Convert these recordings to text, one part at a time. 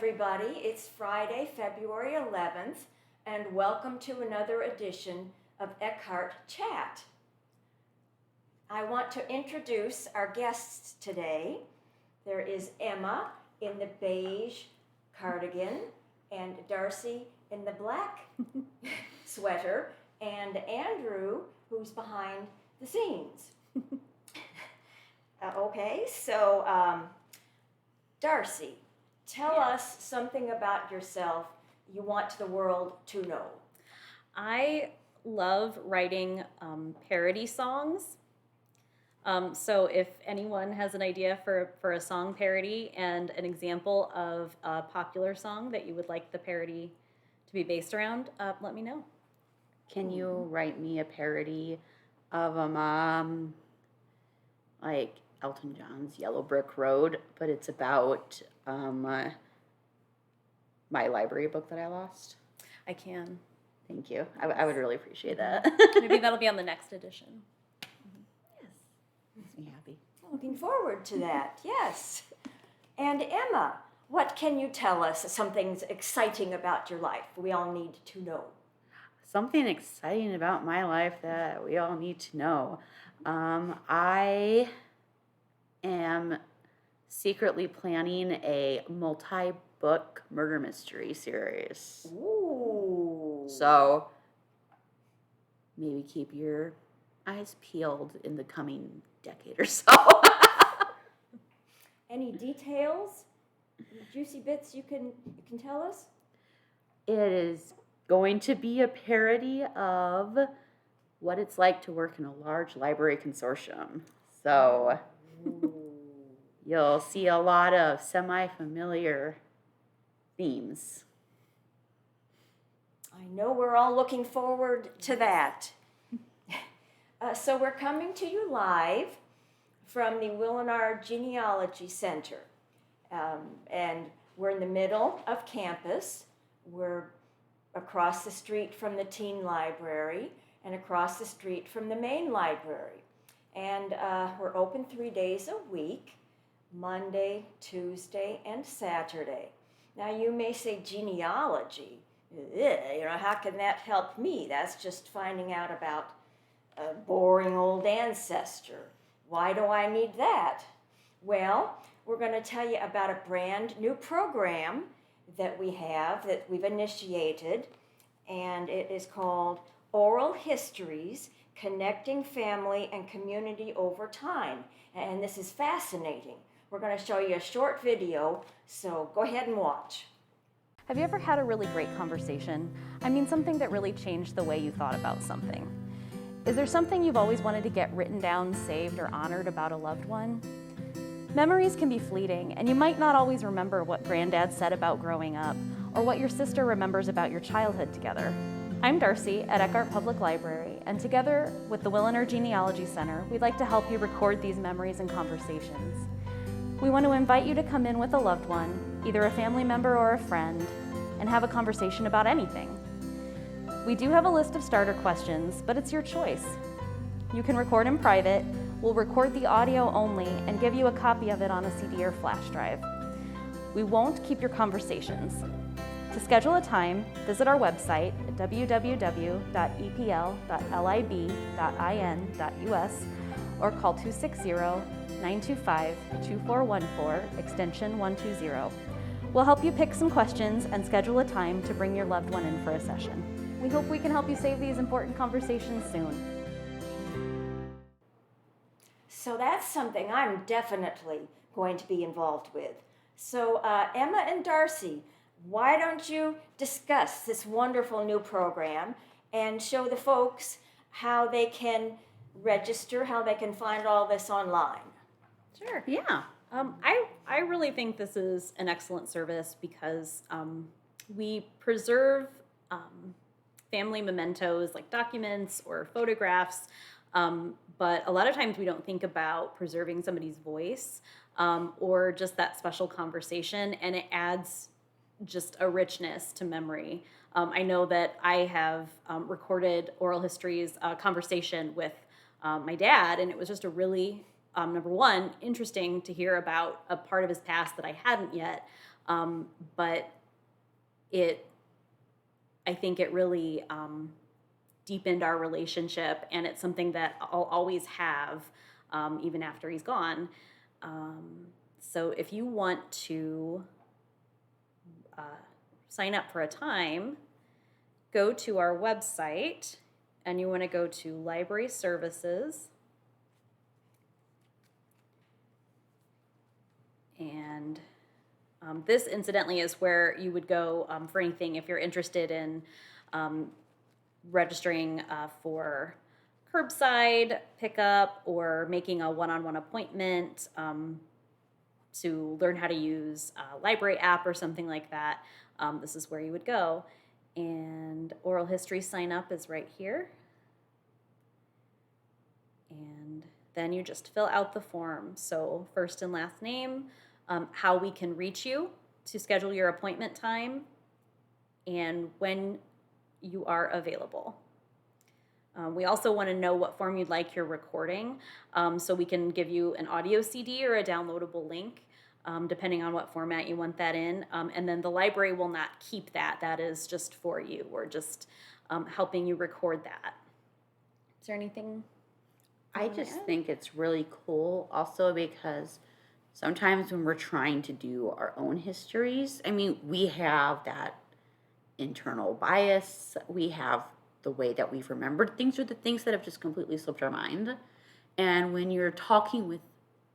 everybody. It's Friday, February 11th, and welcome to another edition of Eckhart Chat. I want to introduce our guests today. There is Emma in the beige cardigan, and Darcy in the black sweater, and Andrew, who's behind the scenes. Darcy, tell us something about yourself you want the world to know. I love writing parody songs. So if anyone has an idea for a song parody and an example of a popular song that you would like the parody to be based around, let me know. Can you write me a parody of like Elton John's Yellow Brick Road, but it's about my library book that I lost? I can. Thank you. I would really appreciate that. Maybe that'll be on the next edition. Yes. Makes me happy. Looking forward to that, yes. And Emma, what can you tell us? Something exciting about your life we all need to know. Something exciting about my life that we all need to know. I am secretly planning a multi-book murder mystery series. Ooh. So maybe keep your eyes peeled in the coming decade or so. Any details? Juicy bits you can tell us? It is going to be a parody of what it's like to work in a large library consortium. So you'll see a lot of semi-familiar themes. I know we're all looking forward to that. So we're coming to you live from the Willenard Genealogy Center. And we're in the middle of campus. We're across the street from the teen library and across the street from the main library. And we're open 3 days a week, Monday, Tuesday, and Saturday. Now you may say genealogy. How can that help me? That's just finding out about a boring old ancestor. Why do I need that? Well, we're going to tell you about a brand new program that we've initiated, and it is called Oral Histories, Connecting Family and Community Over Time. And this is fascinating. We're going to show you a short video, so go ahead and watch. Have you ever had a really great conversation? I mean, something that really changed the way you thought about something. Is there something you've always wanted to get written down, saved, or honored about a loved one? Memories can be fleeting, and you might not always remember what Granddad said about growing up, or what your sister remembers about your childhood together. I'm Darcy at Eckhart Public Library, and together with the Willenard Genealogy Center, we'd like to help you record these memories and conversations. We want to invite you to come in with a loved one, either a family member or a friend, and have a conversation about anything. We do have a list of starter questions, but it's your choice. You can record in private. We'll record the audio only and give you a copy of it on a CD or flash drive. We won't keep your conversations. To schedule a time, visit our website at www.epl.lib.in.us or call 260-925-2414, extension 120. We'll help you pick some questions and schedule a time to bring your loved one in for a session. We hope we can help you save these important conversations soon. So that's something I'm definitely going to be involved with. So Emma and Darcy, why don't you discuss this wonderful new program and show the folks how they can register, how they can find all this online? Sure, yeah. I really think this is an excellent service because we preserve family mementos like documents or photographs, but a lot of times we don't think about preserving somebody's voice or just that special conversation, and it adds just a richness to memory. I know that I have recorded oral histories conversation with my dad, and it was just a really, number one, interesting to hear about a part of his past that I hadn't yet, But I think it really deepened our relationship, and it's something that I'll always have even after he's gone. So if you want to sign up for a time, go to our website, and you want to go to Library Services. And this, incidentally, is where you would go for anything if you're interested in registering for curbside pickup or making a one-on-one appointment to learn how to use a library app or something like that. This is where you would go. And oral history sign up is right here. And then you just fill out the form. So first and last name, how we can reach you to schedule your appointment time, and when you are available. We also want to know what form you'd like your recording, so we can give you an audio CD or a downloadable link, depending on what format you want that in. And then the library will not keep that. That is just for you. We're just helping you record that. Is there anything? I just think it's really cool also because sometimes when we're trying to do our own histories, I mean, we have that internal bias. We have the way that we've remembered things or the things that have just completely slipped our mind. And when you're talking with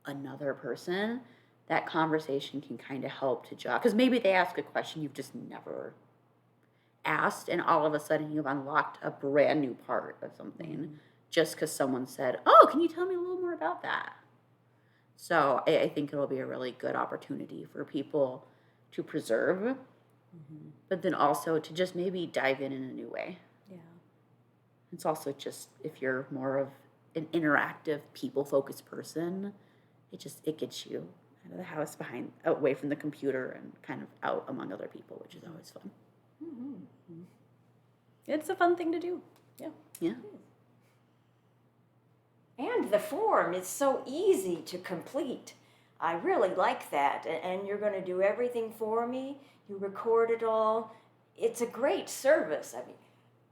another person, that conversation can kind of help to jog. Because maybe they ask a question you've just never asked, and all of a sudden you've unlocked a brand new part of something just because someone said, oh, can you tell me a little more about that? So I think it'll be a really good opportunity for people to preserve, but then also to just maybe dive in a new way. Yeah. It's also just, if you're more of an interactive, people-focused person, it gets you out of the house, away from the computer and kind of out among other people, which is always fun. Mm-hmm. It's a fun thing to do. Yeah. Yeah. And the form is so easy to complete. I really like that. And you're going to do everything for me. You record it all. It's a great service. I mean,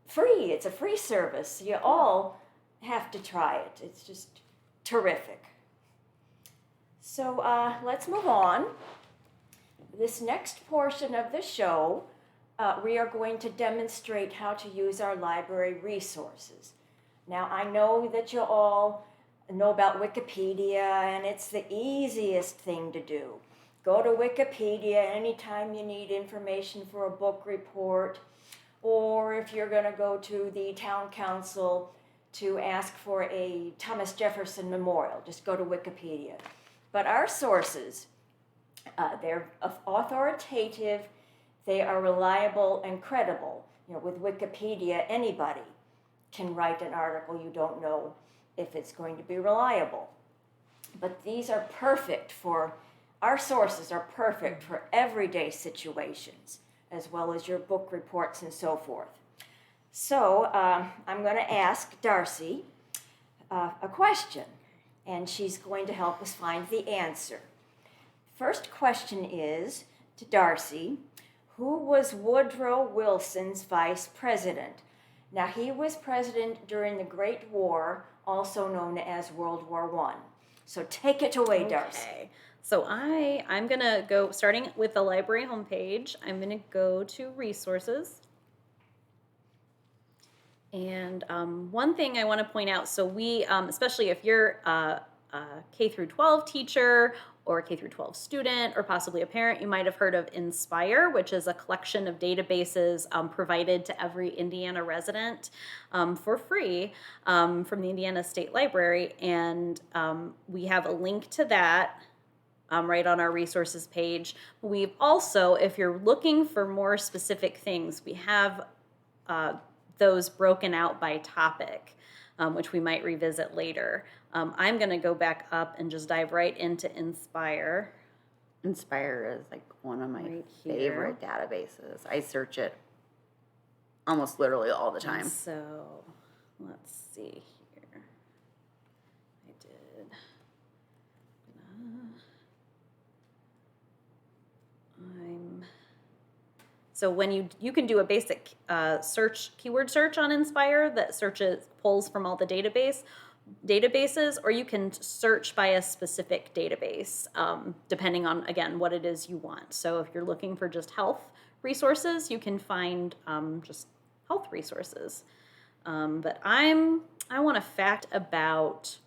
free. It's a free service. You all have to try it. It's just terrific. So let's move on. This next portion of the show, we are going to demonstrate how to use our library resources. Now, I know that you all know about Wikipedia, and it's the easiest thing to do. Go to Wikipedia anytime you need information for a book report, or if you're going to go to the town council to ask for a Thomas Jefferson memorial, just go to Wikipedia. But our sources, they're authoritative, they are reliable and credible. You know, with Wikipedia, anybody can write an article. You don't know if it's going to be reliable. But these are perfect our sources are perfect for everyday situations, as well as your book reports and so forth. So I'm going to ask Darcy a question, and she's going to help us find the answer. First question is to Darcy, who was Woodrow Wilson's vice president? Now, he was president during the Great War, also known as World War I. So take it away, Darcy. Okay. So I'm going to go, starting with the library homepage, I'm going to go to resources. And one thing I want to point out, so we, especially if you're a K through 12 teacher or a K through 12 student or possibly a parent, you might have heard of Inspire, which is a collection of databases provided to every Indiana resident for free from the Indiana State Library. And we have a link to that right on our resources page. We've also, if you're looking for more specific things, we have those broken out by topic, which we might revisit later. I'm going to go back up and just dive right into Inspire. Inspire is like one of my Right favorite databases. I search it almost literally all the time. So let's see here. I did. I'm So when you can do a basic keyword search on Inspire that pulls from all the databases, or you can search by a specific database, depending on, again, what it is you want. So if you're looking for just health resources, you can find just health resources. But I want a fact about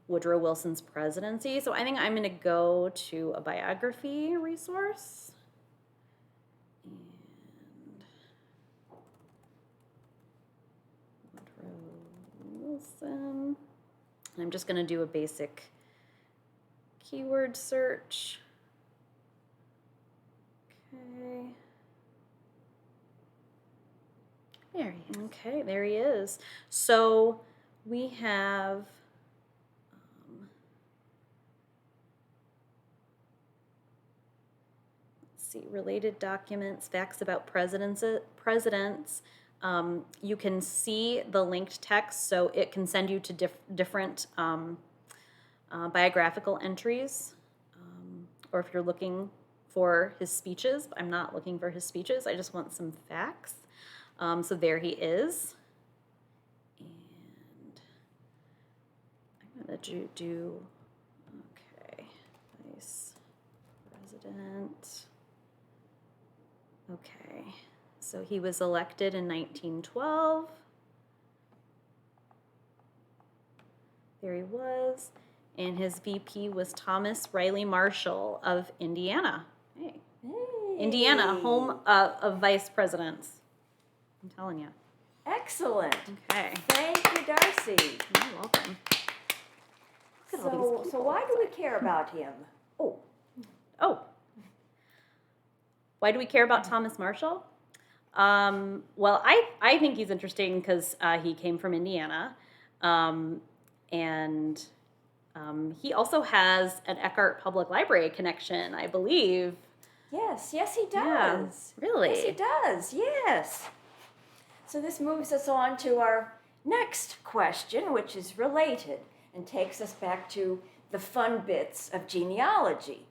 Woodrow Wilson's presidency, so I think I'm going to go to a biography resource. And Woodrow Wilson. And I'm just going to do a basic keyword search. Okay. There he is. Okay, there he is. So we have let's see, related documents, facts about presidents. You can see the linked text, so it can send you to different biographical entries. Or if you're looking for his speeches, I'm not looking for his speeches, I just want some facts. So there he is. And I'm going to do, okay, Vice President. Okay, so he was elected in 1912. There he was. And his VP was Thomas Riley Marshall of Indiana. Hey. Indiana, home of vice presidents. I'm telling you. Excellent. Okay. Thank you, Darcy. You're welcome. Look at all these So people. why do we care about him? Oh. Why do we care about Thomas Marshall? Well, I think he's interesting because he came from Indiana. And he also has an Eckhart Public Library connection, I believe. Yes, he does. Yeah, really? Yes, he does, yes. So this moves us on to our next question, which is related and takes us back to the fun bits of genealogy.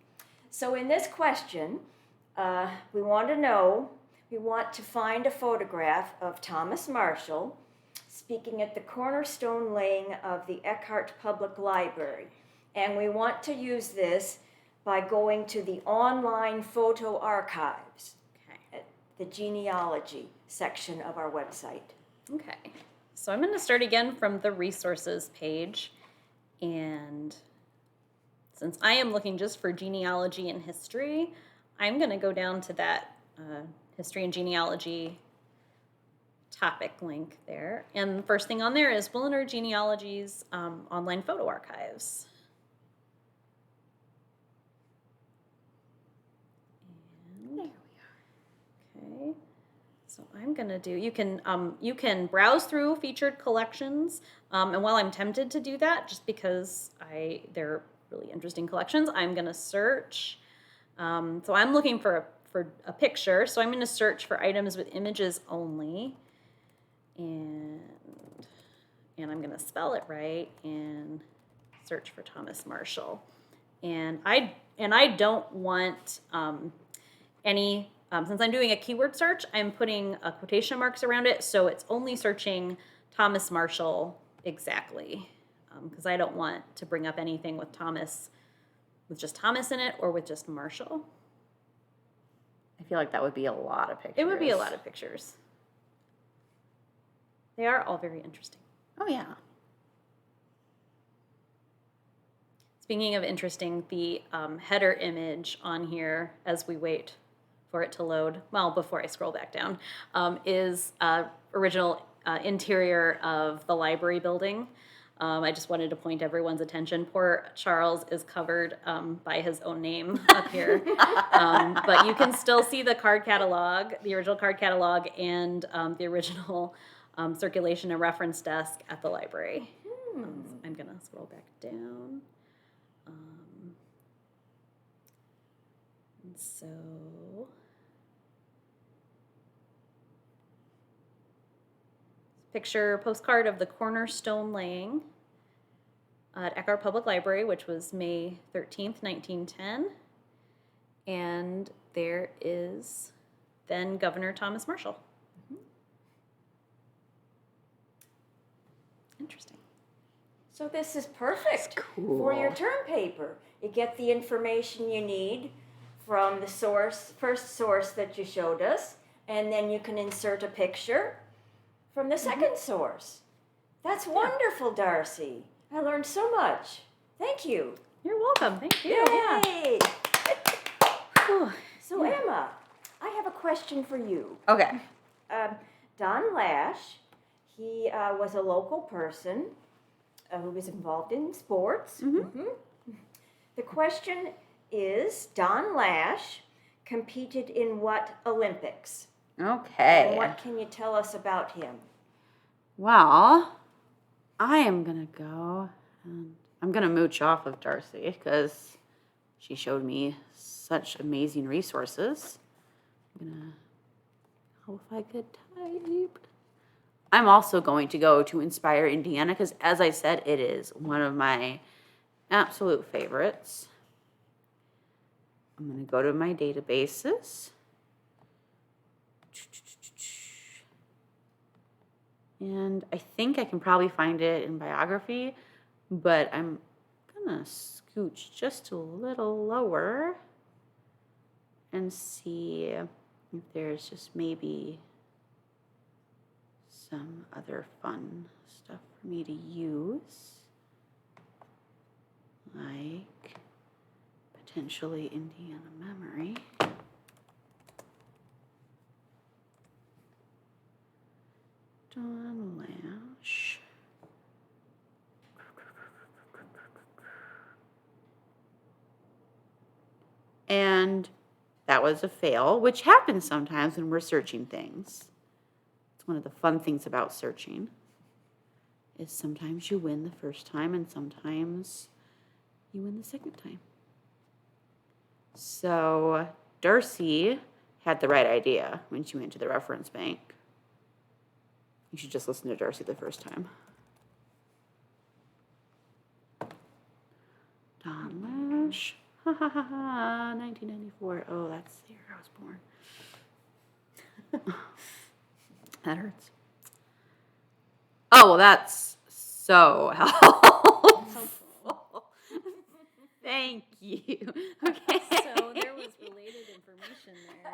So in this question, we want to find a photograph of Thomas Marshall speaking at the cornerstone laying of the Eckhart Public Library. And we want to use this by going to the online photo archives at the genealogy section of our website. Okay, so I'm going to start again from the resources page. And since I am looking just for genealogy and history, I'm going to go down to that history and genealogy topic link there. And the first thing on there is Wilner Genealogy's online photo archives. And there we are. Okay. So I'm gonna do. You can browse through featured collections, and while I'm tempted to do that, just because they're really interesting collections, I'm gonna search. So I'm looking for a picture. So I'm gonna search for items with images only, and I'm gonna spell it right and search for Thomas Marshall. And I don't want any. Since I'm doing a keyword search, I'm putting quotation marks around it, so it's only searching Thomas Marshall exactly, because I don't want to bring up anything with just Thomas in it, or with just Marshall. I feel like that would be a lot of pictures. It would be a lot of pictures. They are all very interesting. Oh, yeah. Speaking of interesting, the header image on here, as we wait for it to load, well, before I scroll back down, is original interior of the library building. I just wanted to point everyone's attention. Poor Charles is covered by his own name up here. But you can still see the card catalog, the original card catalog, and the original circulation and reference desk at the library. So I'm going to scroll back down. And so picture postcard of the cornerstone laying at Eckhart Public Library, which was May 13th, 1910. And there is then Governor Thomas Marshall. Interesting. So this is perfect cool. for your term paper. You get the information you need from the first source that you showed us, and then you can insert a picture from the second source. That's wonderful, Darcy. I learned so much. Thank you. You're welcome. Thank you. Yay! Whew. So Emma, I have a question for you. Okay. Don Lash, he was a local person who was involved in sports. The question is, Don Lash competed in what Olympics? Okay. And what can you tell us about him? Well, I am going to go, and I'm going to mooch off of Darcy because she showed me such amazing resources. I'm going to, how if I could type? I'm also going to go to Inspire Indiana because, as I said, it is one of my absolute favorites. I'm going to go to my databases. And I think I can probably find it in biography, but I'm going to scooch just a little lower and see if there's just maybe some other fun stuff for me to use, like potentially Indiana memory. Don Lash. And that was a fail, which happens sometimes when we're searching things. It's one of the fun things about searching, is sometimes you win the first time and sometimes you win the second time. So Darcy had the right idea when she went to the reference bank. You should just listen to Darcy the first time. Don Lash. Ha ha ha ha. 1994. Oh, that's the year I was born. That hurts. Oh, well, that's so helpful. Thank you. Okay. So there was related information there.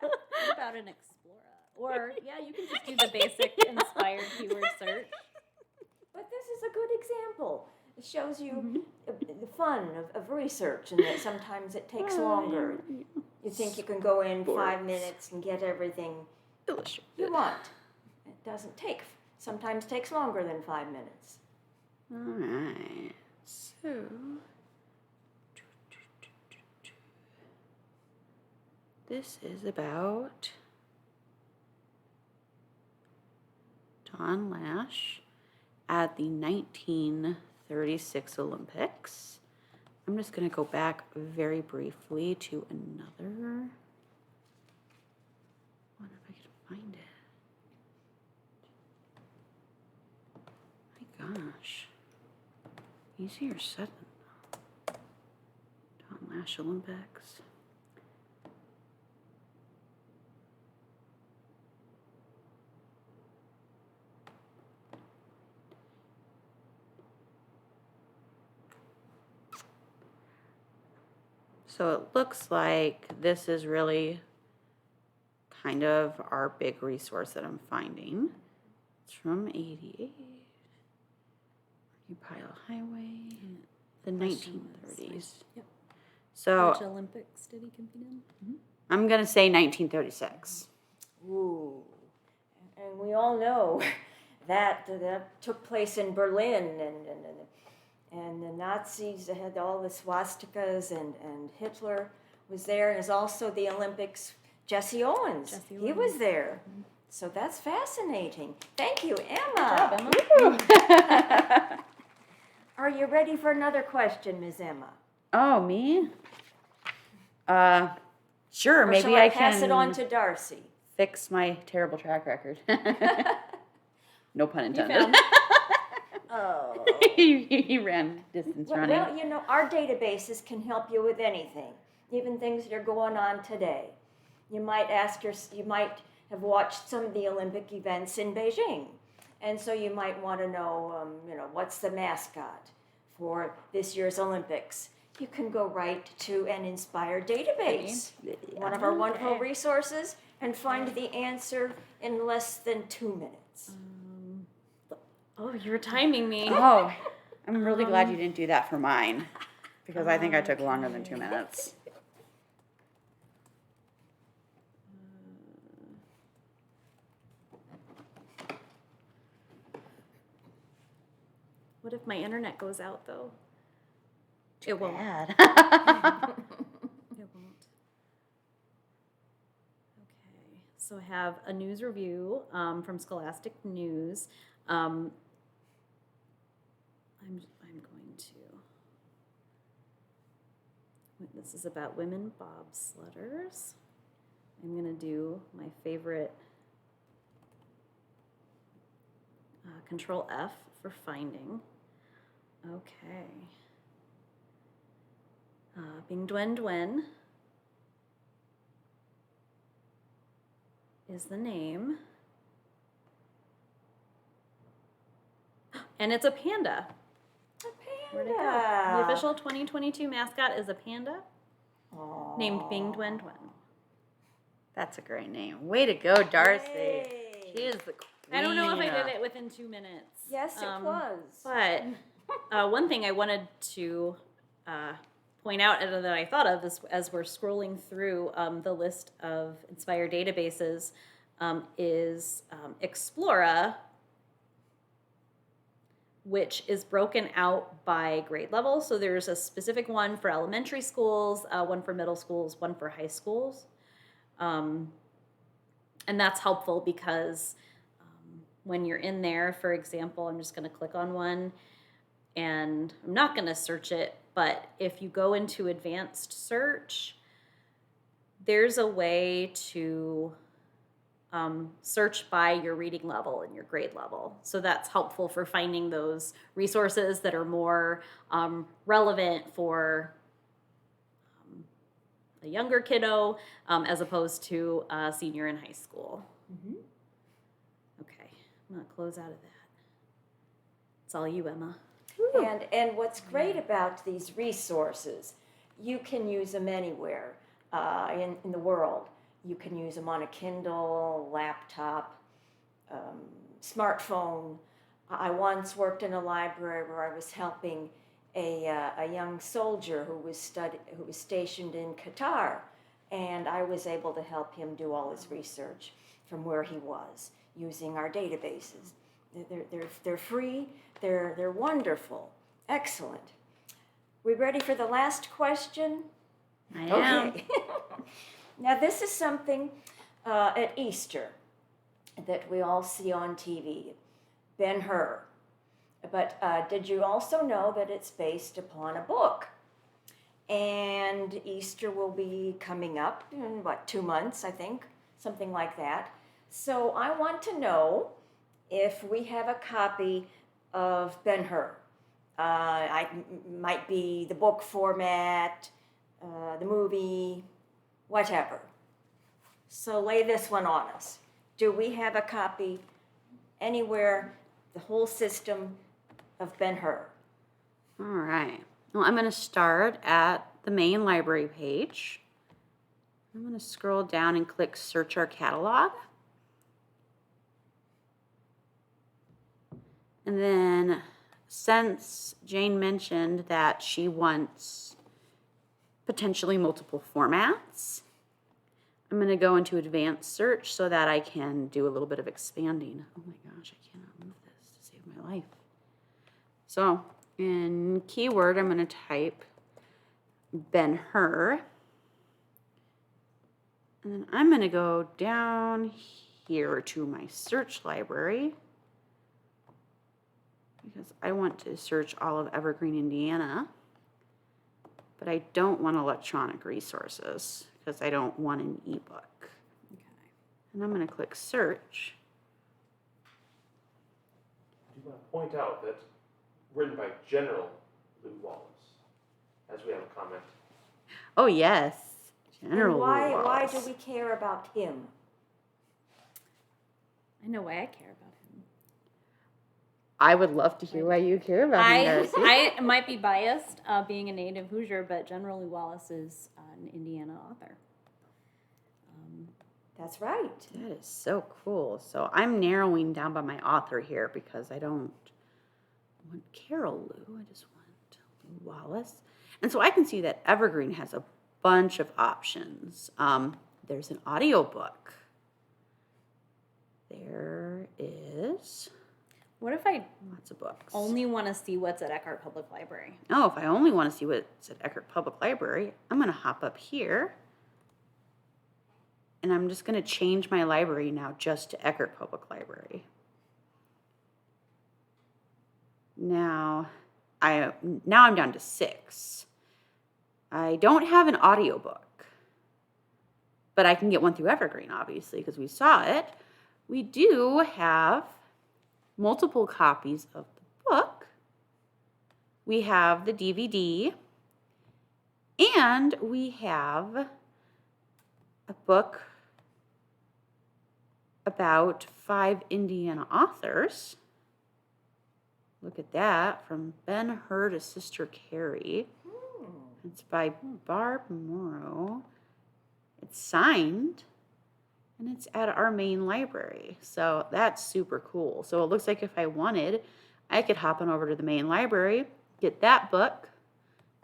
What about an Explorer? Or, yeah, you can just do the basic inspired keyword search. But this is a good example. It shows you the fun of research, and that sometimes it takes longer. You think you can go in 5 minutes and get everything you want. It doesn't take. Sometimes takes longer than 5 minutes. All right. So, this is about Don Lash at the 1936 Olympics. I'm just going to go back very briefly to another one if I can find it. My gosh. Easier said than done. Don Lash Olympics. So it looks like this is really kind of our big resource that I'm finding. It's from 88. Pile Highway, the 1930s. Yep. So Which Olympics did he compete in? I'm going to say 1936. Ooh. And we all know that took place in Berlin, and the Nazis had all the swastikas, and Hitler was there, and is also the Olympics. Jesse Owens, he was there. So that's fascinating. Thank you, Emma. Good job, Emma. Are you ready for another question, Ms. Emma? Oh, me? Sure, Or maybe shall I pass can it on to Darcy. fix my terrible track record. No pun You intended. found Oh. he ran distance running. Well, you know, our databases can help you with anything, even things that are going on today. You might you might have watched some of the Olympic events in Beijing. And so you might want to know, what's the mascot for this year's Olympics? You can go right to an Inspire database, one of our wonderful resources, and find the answer in less than 2 minutes. Oh, you're timing me. Oh, I'm really glad you didn't do that for mine, because I think I took longer than 2 minutes. What if my internet goes out, though? It won't. Bad. It won't. Okay, so I have a news review from Scholastic News. I'm going to. This is about women bobsledders. I'm going to do my favorite Control F for finding. Okay. Bing Duen Duen is the name. And it's a panda. Where'd it go? The official 2022 mascot is a panda named Bing Duen Duen. That's a great name. Way to go, Darcy. Yay. She is the queen. I don't know if I did it within 2 minutes. Yes, it was. But one thing I wanted to point out that I thought of as we're scrolling through the list of Inspire databases is Explora, which is broken out by grade level. So there's a specific one for elementary schools, one for middle schools, one for high schools. And that's helpful because when you're in there, for example, I'm just going to click on one and I'm not going to search it, but if you go into advanced search, there's a way to search by your reading level and your grade level. So that's helpful for finding those resources that are more relevant for a younger kiddo as opposed to a senior in high school. Mm-hmm. Okay, I'm gonna close out of that. It's all you, Emma. And what's great about these resources, you can use them anywhere in the world. You can use them on a Kindle, laptop, smartphone. I once worked in a library where I was helping a young soldier who was stationed in Qatar, and I was able to help him do all his research from where he was using our databases. They're free. They're wonderful. Excellent. We ready for the last question? I am. Okay. Now this is something at Easter that we all see on TV. Ben-Hur. But did you also know that it's based upon a book? And Easter will be coming up in, 2 months, I think, something like that. So I want to know if we have a copy of Ben-Hur. Might be the book format, the movie, whatever. So lay this one on us. Do we have a copy anywhere, the whole system of Ben-Hur? All right. Well, I'm going to start at the main library page. I'm going to scroll down and click Search Our Catalog. And then, since Jane mentioned that she wants potentially multiple formats, I'm going to go into advanced search so that I can do a little bit of expanding. Oh my gosh, I cannot move this to save my life. So in keyword, I'm going to type Ben-Hur. And then I'm going to go down here to my search library because I want to search all of Evergreen, Indiana. But I don't want electronic resources because I don't want an ebook. Okay. And I'm going to click search. I do want to point out that written by General Lou Wallace, as we have a comment. Oh, yes. General And why Wallace. do we care about him? I know why I care about him. I would love to hear why you care about him, Darcy. I might be biased, being a native Hoosier, but General Wallace is an Indiana author. That's right. That is so cool. So I'm narrowing down by my author here because I don't want Carol Lou. I just want Lou Wallace. And so I can see that Evergreen has a bunch of options. There's an audiobook. There is What if I lots of books. only want to see what's at Eckhart Public Library? Oh, if I only want to see what's at Eckhart Public Library, I'm going to hop up here. And I'm just going to change my library now just to Eckhart Public Library. Now I'm down to 6. I don't have an audiobook, but I can get one through Evergreen, obviously, because we saw it. We do have multiple copies of the book. We have the DVD, and we have a book about 5 Indiana authors. Look at that, from Ben-Hur to Sister Carrie. It's by Barb Morrow. It's signed, and it's at our main library. So that's super cool. So it looks like if I wanted, I could hop on over to the main library, get that book,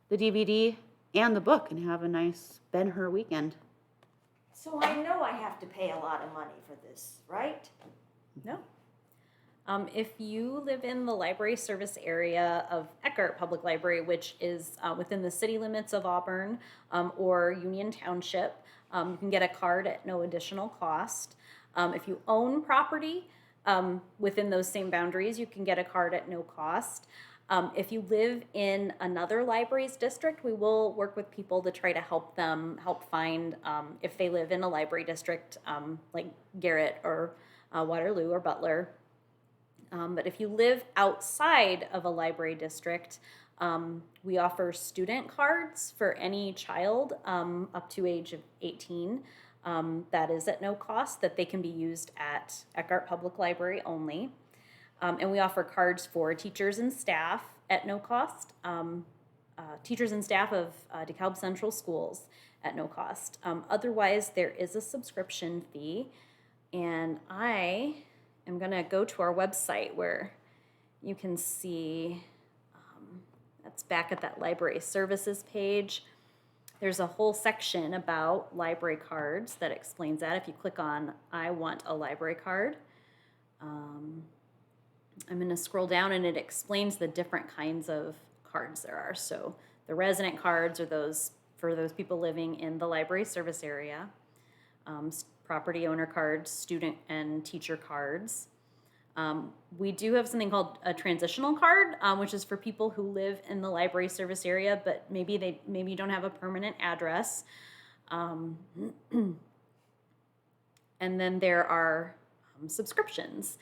the DVD, and the book, and have a nice Ben-Hur weekend. So I know I have to pay a lot of money for this, right? No. If you live in the library service area of Eckhart Public Library, which is within the city limits of Auburn or Union Township, you can get a card at no additional cost. If you own property within those same boundaries, you can get a card at no cost. If you live in another library's district, we will work with people to try to help find if they live in a library district like Garrett or Waterloo or Butler. But if you live outside of a library district, we offer student cards for any child up to age of 18. That is at no cost, that they can be used at Eckhart Public Library only. And we offer cards for teachers and staff at no cost, teachers and staff of DeKalb Central Schools at no cost. Otherwise, there is a subscription fee, and I am going to go to our website where you can see, that's back at that library services page. There's a whole section about library cards that explains that. If you click on I want a library card, I'm going to scroll down and it explains the different kinds of cards there are. So the resident cards are those for those people living in the library service area. Property owner cards, student and teacher cards. We do have something called a transitional card, which is for people who live in the library service area, but maybe you don't have a permanent address. And then there are subscriptions.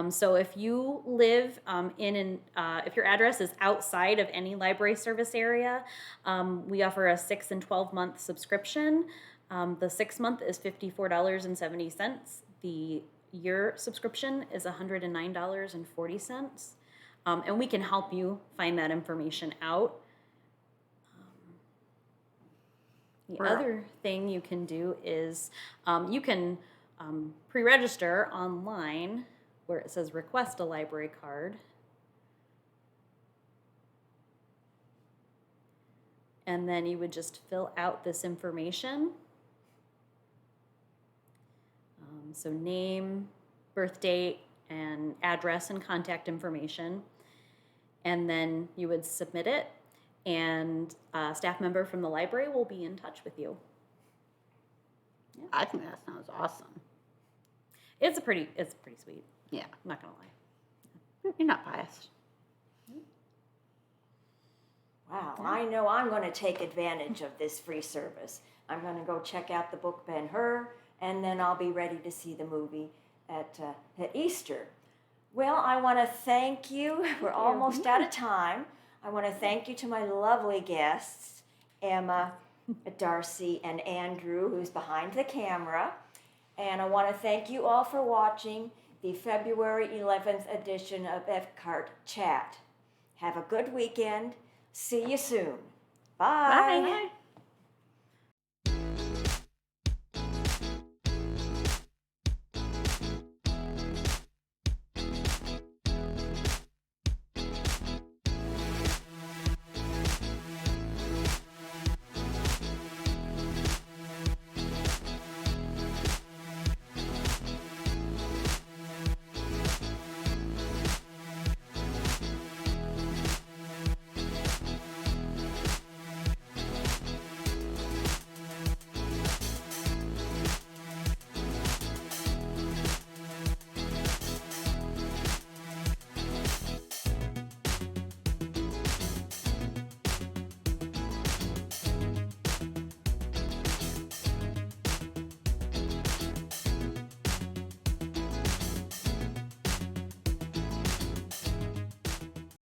So if you live if your address is outside of any library service area, we offer a 6 and 12 month subscription. The 6 month is $54.70. The year subscription is $109.40. And we can help you find that information out. The other thing you can do is you can pre-register online where it says request a library card. And then you would just fill out this information. So name, birth date, and address and contact information. And then you would submit it, and a staff member from the library will be in touch with you. Yeah. I think that sounds awesome. It's pretty sweet. Yeah. I'm not gonna lie. You're not biased. Wow, I know I'm going to take advantage of this free service. I'm going to go check out the book Ben-Hur, and then I'll be ready to see the movie at Easter. Well, I want to thank you. We're almost out of time. I want to thank you to my lovely guests, Emma Darcy and Andrew, who's behind the camera. And I want to thank you all for watching the February 11th edition of Eckhart Chat. Have a good weekend. See you soon. Bye. Bye.